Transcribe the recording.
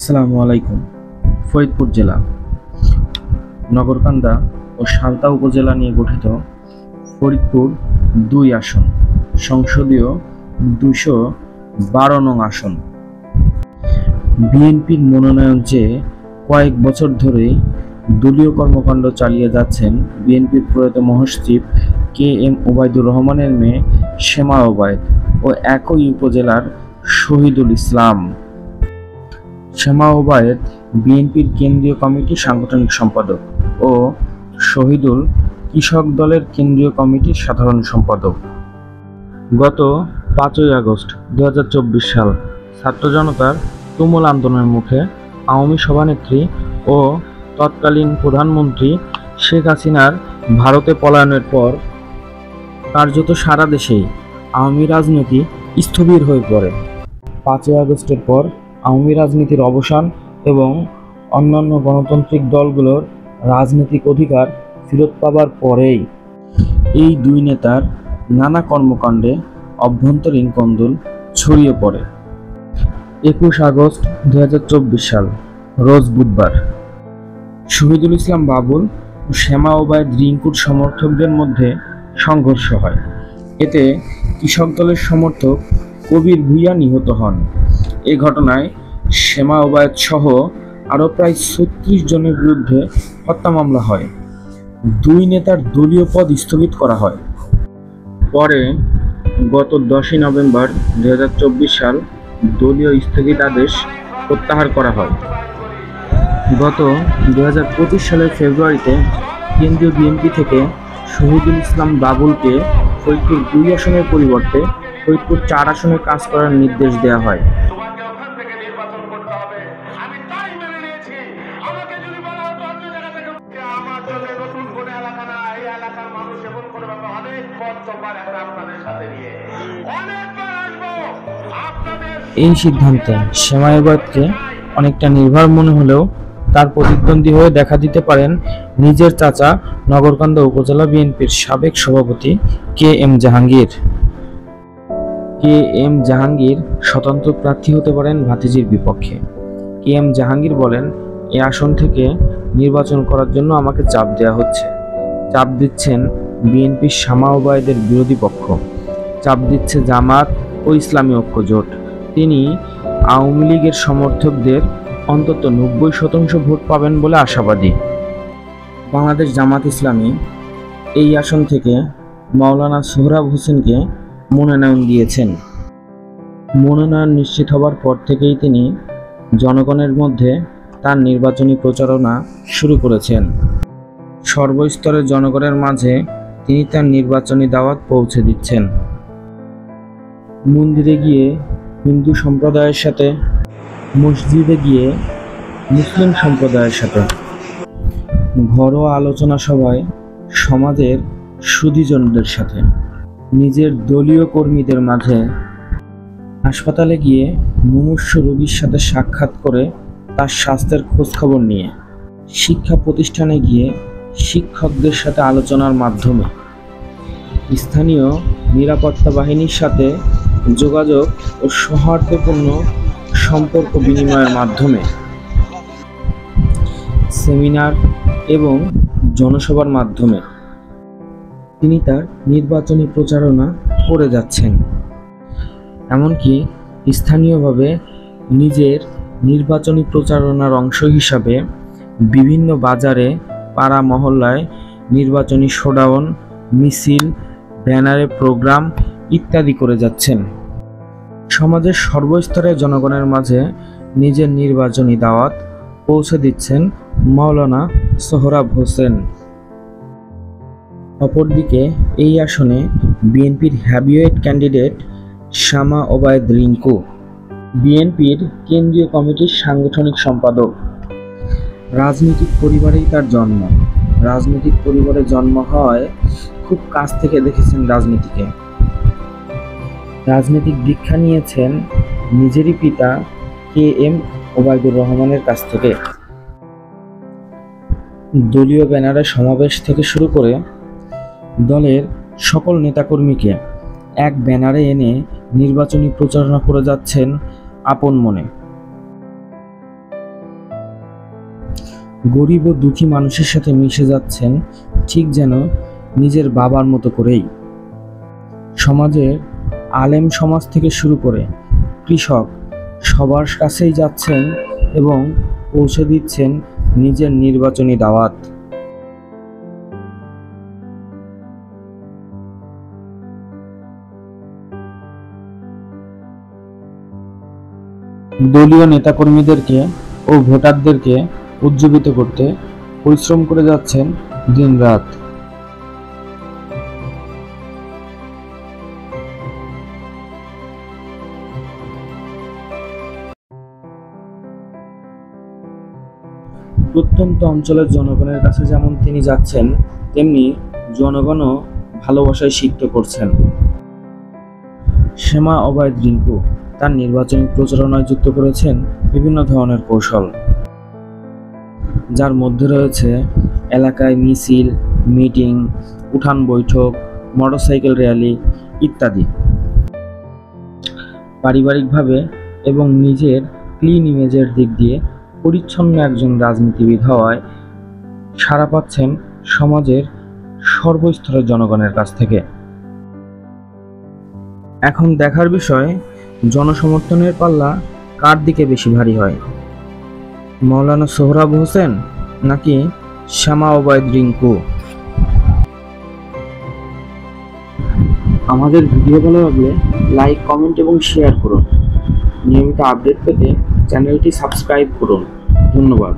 আসসালামু আলাইকুম। ফরিদপুর জেলা নগরকান্দা ও সালতা উপজেলা নিয়ে গঠিত ফরিদপুর ২ আসন, সংসদীয় ২১২ নং আসন। বিএনপির মনোনয়ন চেয়ে কয়েক বছর ধরেই দলীয় কর্মকাণ্ড চালিয়ে যাচ্ছেন বিএনপির প্রয়াত মহাসচিব কে.এম. ওবায়দুর রহমানের মেয়ে শেমা ওবায়দ ও একই উপজেলার শহীদুল ইসলাম। শেমা ওবায়দ বিএনপির কেন্দ্রীয় কমিটির সাংগঠনিক সম্পাদক ও শহীদুল কৃষক দলের কেন্দ্রীয় কমিটির সাধারণ সম্পাদক। গত ৫ই আগস্ট ২০২৪ সাল ছাত্র জনতার তুমুল আন্দোলনের মুখে আওয়ামী সভানেত্রী ও তৎকালীন প্রধানমন্ত্রী শেখ হাসিনার ভারতে পলায়নের পর কার্যত সারা দেশেই আওয়ামী রাজনীতি স্থবির হয়ে পড়ে। ৫ই আগস্টের পর আওয়ামী রাজনীতির অবসান এবং অন্যান্য গণতান্ত্রিক দলগুলোর রাজনৈতিক অধিকার ফেরত পাবার পরেই এই দুই নেতার নানা কর্মকাণ্ডে অভ্যন্তরীণ কোন্দল ছড়িয়ে পড়ে। ২১ আগস্ট ২০২৪ সাল রোজ বুধবার শহীদুল ইসলাম বাবুল ও শেমা ওবায়দ রিংকুর সমর্থকদের মধ্যে সংঘর্ষ হয়। এতে কৃষক দলের সমর্থক কবির ভূঁইয়া নিহত হন। এ ঘটনায় শেমা ওবায়দ সহ আরও প্রায় ৩৬ জনের বিরুদ্ধে হত্যা মামলা হয়। দুই নেতার দলীয় পদ স্থগিত করা হয়। পরে গত ১০ই নভেম্বর ২০২৪ সাল দলীয় স্থগিতাদেশ প্রত্যাহার করা হয়। গত ২০২৫ সালের ফেব্রুয়ারিতে কেন্দ্রীয় বিএনপি থেকে শহীদুল ইসলাম বাবুলকে ফরিদপুর ২ আসনের পরিবর্তে ফরিদপুর ৪ আসনে কাজ করার নির্দেশ দেওয়া হয়। এই সিদ্ধান্তে শেমা ওবায়দকে অনেকটা নির্ভর মনে হলেও তার প্রতিদ্বন্দ্বী হয়ে দেখা দিতে পারেন নিজের চাচা নগরকান্দা উপজেলা বিএনপির সাবেক সভাপতি কে.এম. জাহাঙ্গীর। কে.এম. জাহাঙ্গীর স্বতন্ত্র প্রার্থী হতে পারেন ভাতিজির বিপক্ষে। কে.এম. জাহাঙ্গীর বলেন, এ আসন থেকে নির্বাচন করার জন্য আমাকে চাপ দেওয়া হচ্ছে। চাপ দিচ্ছেন বিএনপির শেমা ওবায়দের বিরোধী পক্ষ, চাপ দিচ্ছে জামাত ও ইসলামী ঐক্য জোট। তিনি আওয়ামী লীগের সমর্থকদের অন্তত ৯০% ভোট পাবেন বলে আশাবাদী। বাংলাদেশ জামাত ইসলামী এই আসন থেকে মাওলানা সোহরাব হোসেনকে মনোনয়ন দিয়েছেন। মনোনয়ন নিশ্চিত হবার পর থেকেই তিনি জনগণের মধ্যে তার নির্বাচনী প্রচারণা শুরু করেছেন। সর্বস্তরের জনগণের মাঝে তিনি তার নির্বাচনী দাওয়াত পৌঁছে দিচ্ছেন। মন্দিরে গিয়ে হিন্দু সম্প্রদায়ের সাথে, মসজিদে গিয়ে মুসলিম সম্প্রদায়ের সাথে, ঘরোয়া আলোচনা সভায় সমাজের সুধীজনদের সাথে, নিজের দলীয় কর্মীদের মাঝে, হাসপাতালে গিয়ে মুমূর্ষু রোগীর সাথে সাক্ষাৎ করে তার স্বাস্থ্যের খোঁজখবর নিয়ে, শিক্ষা প্রতিষ্ঠানে গিয়ে শিক্ষকদের সাথে আলোচনার মাধ্যমে, স্থানীয় নিরাপত্তা বাহিনীর সাথে যোগাযোগ ও সৌহার্দ্যপূর্ণ সম্পর্ক বিনিময়ের মাধ্যমে, সেমিনার এবং জনসভার মাধ্যমে তিনি তার নির্বাচনী প্রচারণা করে যাচ্ছেন। এমনকি স্থানীয়ভাবে নিজের নির্বাচনী প্রচারণার অংশ হিসাবে বিভিন্ন বাজারে, পাড়া মহল্লায় নির্বাচনী শোডাউন, মিছিল, ব্যানারে প্রোগ্রাম ইত্যাদি করে যাচ্ছেন। সমাজের সর্বস্তরের জনগণের মাঝে নিজের নির্বাচনী দাওয়াত পৌঁছে দিচ্ছেন মাওলানা সোহরাব হোসেন। অপরদিকে এই আসনে বিএনপির হেভিওয়েট ক্যান্ডিডেট শেমা ওবায়দ রিংকু বিএনপির কেন্দ্রীয় কমিটির সাংগঠনিক সম্পাদক। রাজনৈতিক পরিবারেই তার জন্ম। রাজনৈতিক পরিবারে জন্ম হওয়ায় খুব কাছ থেকে দেখেছেন রাজনীতিকে। রাজনৈতিক দীক্ষা নিয়েছেন নিজেরই পিতা কে.এম. ওবায়দুর রহমানের কাছ থেকে। দলীয় ব্যানারে সমাবেশ থেকে শুরু করে দলের সকল নেতাকর্মীকে এক ব্যানারে এনে নির্বাচনী প্রচারণা করে যাচ্ছেন আপন মনে। গরিব ও দুঃখী মানুষের সাথে মিশে যাচ্ছেন ঠিক যেন নিজের বাবার মতো করেই। সমাজের আলেম সমাজ থেকে শুরু করে কৃষক সবার কাছেই যাচ্ছেন এবং পৌঁছে দিচ্ছেন নিজের নির্বাচনী দাওয়াত। দলীয় নেতাকর্মীদেরকে ও ভোটারদেরকে উজ্জীবিত করতে পরিশ্রম করে যাচ্ছেন দিনরাত। প্রত্যন্ত অঞ্চলের জনগণের কাছে যেমন তিনি যাচ্ছেন, তেমনি জনগণও ভালোবাসায় সিক্ত করছেন। শেমা ওবায়দ রিংকু তার নির্বাচনী প্রচারণায় যুক্ত করেছেন বিভিন্ন ধরনের কৌশল, যার মধ্যে রয়েছে এলাকায় মিছিল, মিটিং, উঠান বৈঠক, মোটরসাইকেল র্যালি ইত্যাদি। পারিবারিকভাবে এবং নিজের ক্লিন ইমেজের দিক দিয়ে পরিচ্ছন্ন একজন রাজনীতিবিদ হওয়ায় সাড়া পাচ্ছেন সমাজের সর্বস্তরের জনগণের কাছ থেকে। এখন দেখার বিষয় জনসমর্থনের পাল্লা কার দিকে বেশি ভারী হয়, মাওলানা সোহরাব হোসেন নাকি শেমা ওবায়দ রিংকু। আমাদের ভিডিও ভালো লাগলে লাইক, কমেন্ট এবং শেয়ার করুন। নিয়মিত আপডেট পেতে চ্যানেলটি সাবস্ক্রাইব করুন। ধন্যবাদ।